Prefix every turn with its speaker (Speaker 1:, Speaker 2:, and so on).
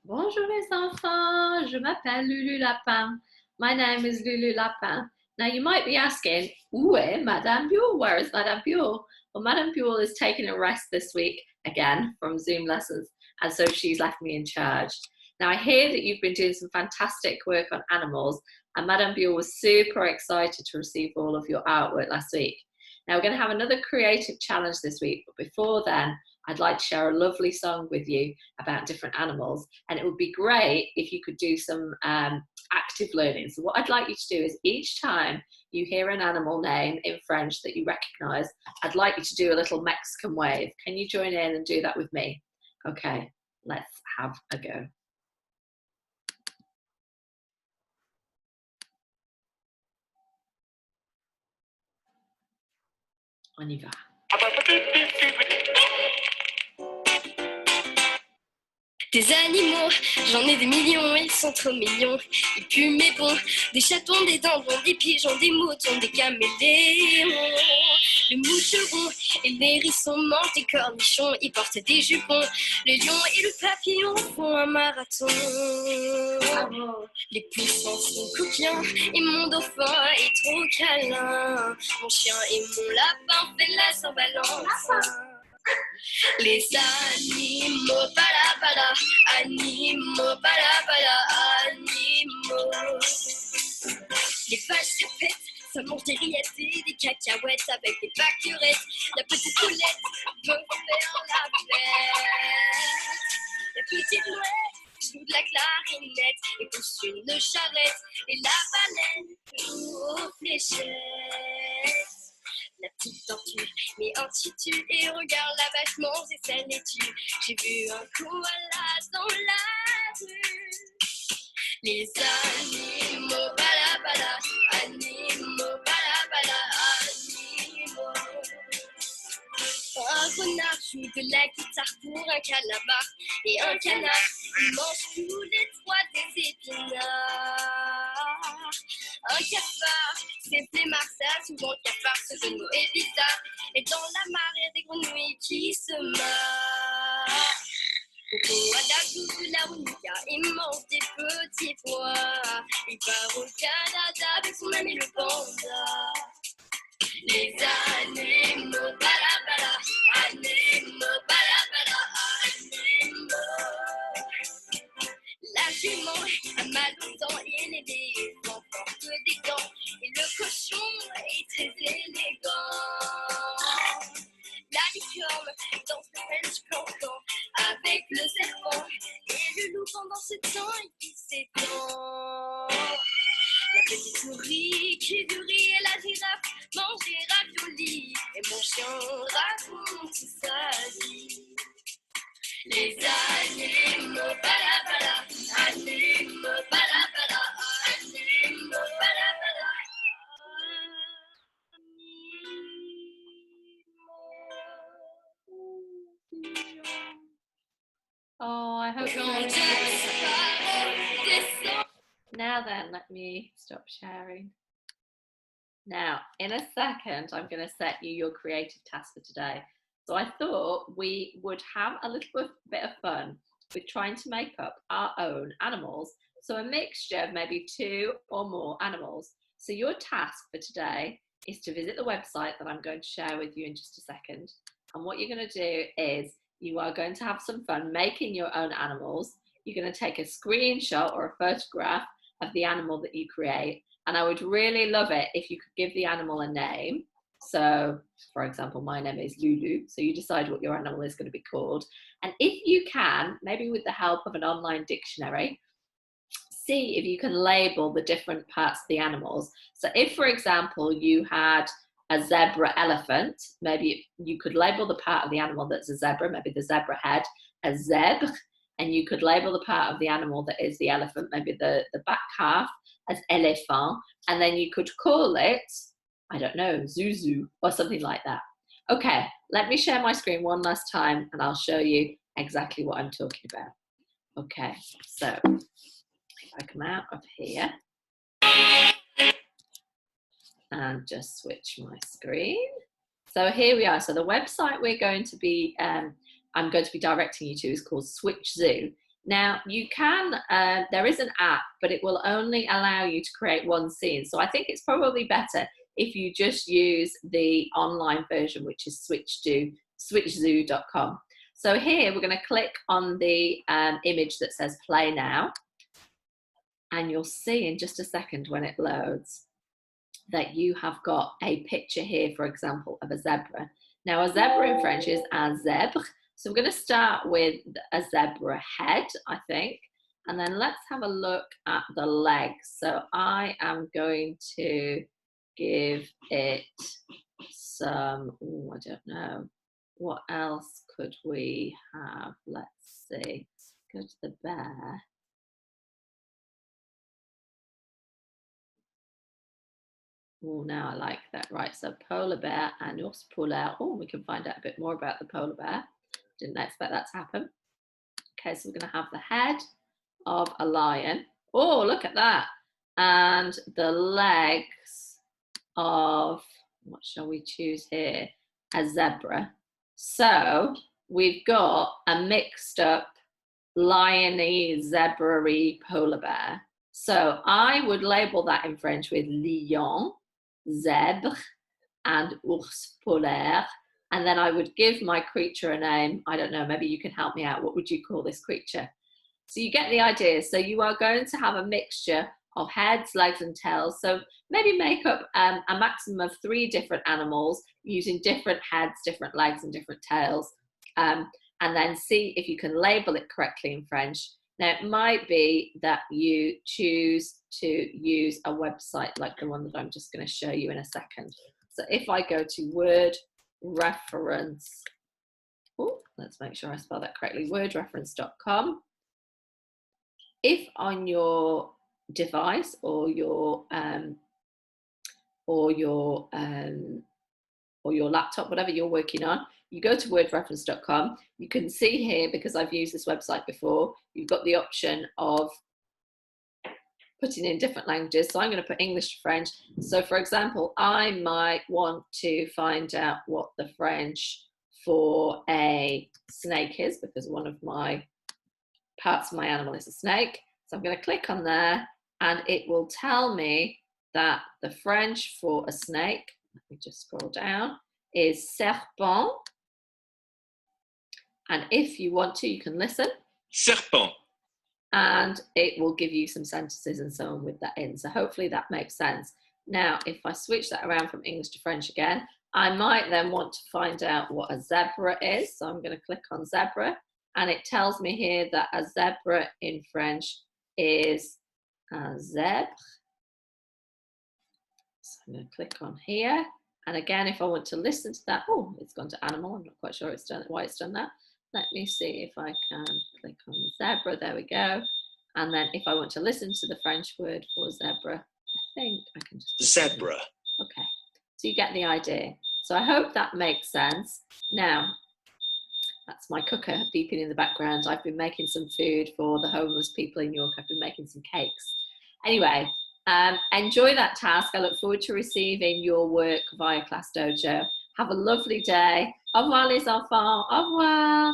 Speaker 1: Bonjour les enfants, je m'appelle Lulu Lapin. My name is Lulu Lapin. Now you might be asking, où est Madame Buell? Where is Madame Buell? Well, Madame Buell is taking a rest this week again from Zoom lessons, and so she's left me in charge. Now I hear that you've been doing some fantastic work on animals, and Madame Buell was super excited to receive all of your artwork last week. Now we're going to have another creative challenge this week, but before then, I'd like to share a lovely song with you about different animals, and it would be great if you could do some active learning. So what I'd like you to do is each time you hear an animal name in French that you recognize, I'd like you to do a little Mexican wave. Can you join in and do that with me? Okay, let's have a go. On y va.
Speaker 2: Des animaux, j'en ai des millions, ils sont trop mignons, ils puent mais bon, des chatons, des dindons, des pigeons, des moutons, des caméléons. Le moucheron et les hérissons mangent des cornichons, ils portent des jupons, le lion et le papillon font un marathon. Les poussins sont coquins et mon dauphin est trop câlin, mon chien et mon lapin fait la Saint-Valentin. Les animaux, bala, animaux, bala, animaux. Les vaches se pètent, ça mange des rillettes et des cacahuètes avec des pâquerettes. La petite poulette veut faire la fête. La petite mouette joue de la clarinette et pousse une charrette. Et la baleine joue aux fléchettes. La petite tortue met un tutu et regarde la vache manger sa laitue. J'ai vu un koala dans la rue. Les animaux, bala, animaux, bala, animaux. Un renard joue de la guitare pour un calamar. Et un canard, il mange tous les trois des épinards. Un cafard, c'est flemmard, ça souvent le cafard, ce mot est bizarre. Et dans la mare, il y a des grenouilles qui se marrent. Au koala joue de l'harmonica, il mange des petits pois. Il part au Canada avec son ami le panda. Les animaux, bala, animaux, bala, animaux. La jument a mal aux dents et l'éléphant porte des gants. Et le cochon est très élégant. La licorne danse le French cancan avec le serpent. Et le loup pendant ce temps il s'étend. La petite souris qui du riz et la girafe mange des raviolis. Et mon chien raconte sa vie. Les animaux, bala, animaux, bala, animaux, bala.
Speaker 1: Oh, I hope you're Now then, let me stop sharing. Now, in a second, I'm going to set you your creative task for today. So I thought we would have a little bit of fun with trying to make up our own animals. So a mixture of maybe 2 or more animals. So your task for today is to visit the website that I'm going to share with you in just a second. And what you're going to do is you are going to have some fun making your own animals. You're going to take a screenshot or a photograph of the animal that you create. And I would really love it if you could give the animal a name. So, for example, my name is Lulu. So you decide what your animal is going to be called. And if you can, maybe with the help of an online dictionary, see if you can label the different parts of the animals. So if, for example, you had a zebra elephant, maybe you could label the part of the animal that's a zebra, maybe the zebra head, a zèbre, and you could label the part of the animal that is the elephant, maybe the back half, as éléphant, and then you could call it, I don't know, Zuzu or something like that. Okay, let me share my screen one last time and I'll show you exactly what I'm talking about. Okay, so if I come out of here and just switch my screen. So here we are. So the website we're going to be, I'm going to be directing you to is called Switch Zoo. Now you can, there is an app, but it will only allow you to create one scene. So I think it's probably better if you just use the online version, which is switchzoo.com. So here we're going to click on the image that says play now. And you'll see in just a second when it loads that you have got a picture here, for example, of a zebra. Now a zebra in French is un zèbre. So we're going to start with a zebra head, I think. And then let's have a look at the legs. So I am going to give it some, oh, I don't know. What else could we have? Let's see. Go to the bear. Oh, now I like that. Right, so polar bear and ours polaire. Oh, we can find out a bit more about the polar bear. Didn't expect that to happen. Okay, so we're going to have the head of a lion. Oh, look at that. And the legs of, what shall we choose here? A zebra. So we've got a mixed up lion-y, zebra-y polar bear. So I would label that in French with lion, zèbre, and ours polaire. And then I would give my creature a name. I don't know, maybe you can help me out. What would you call this creature? So you get the idea. So you are going to have a mixture of heads, legs, and tails. So maybe make up a maximum of 3 different animals using different heads, different legs, and different tails. And then see if you can label it correctly in French. Now, it might be that you choose to use a website like the one that I'm just going to show you in a second. So if I go to Word Reference, oh, let's make sure I spell that correctly, wordreference.com. If on your device or your laptop, whatever you're working on, you go to wordreference.com, you can see here, because I've used this website before, you've got the option of putting in different languages. So I'm going to put English to French. So for example, I might want to find out what the French for a snake is, because one of my parts of my animal is a snake. So I'm going to click on there and it will tell me that the French for a snake, let me just scroll down, is serpent. And if you want to, you can listen.
Speaker 3: Serpent.
Speaker 1: And it will give you some sentences and so on with that in. So hopefully that makes sense. Now, if I switch that around from English to French again, I might then want to find out what a zebra is. So I'm going to click on zebra, and it tells me here that a zebra in French is un zèbre. So I'm going to click on here. And again, if I want to listen to that, oh, it's gone to animal. I'm not quite sure it's done, why it's done that. Let me see if I can click on zebra. There we go. And then if I want to listen to the French word for zebra, I think I can just...
Speaker 3: Zebra.
Speaker 1: Okay, so you get the idea. So I hope that makes sense. Now, that's my cooker beeping in the background. I've been making some food for the homeless people in York. I've been making some cakes. Anyway, enjoy that task. I look forward to receiving your work via Class Dojo. Have a lovely day. Au revoir les enfants. Au revoir.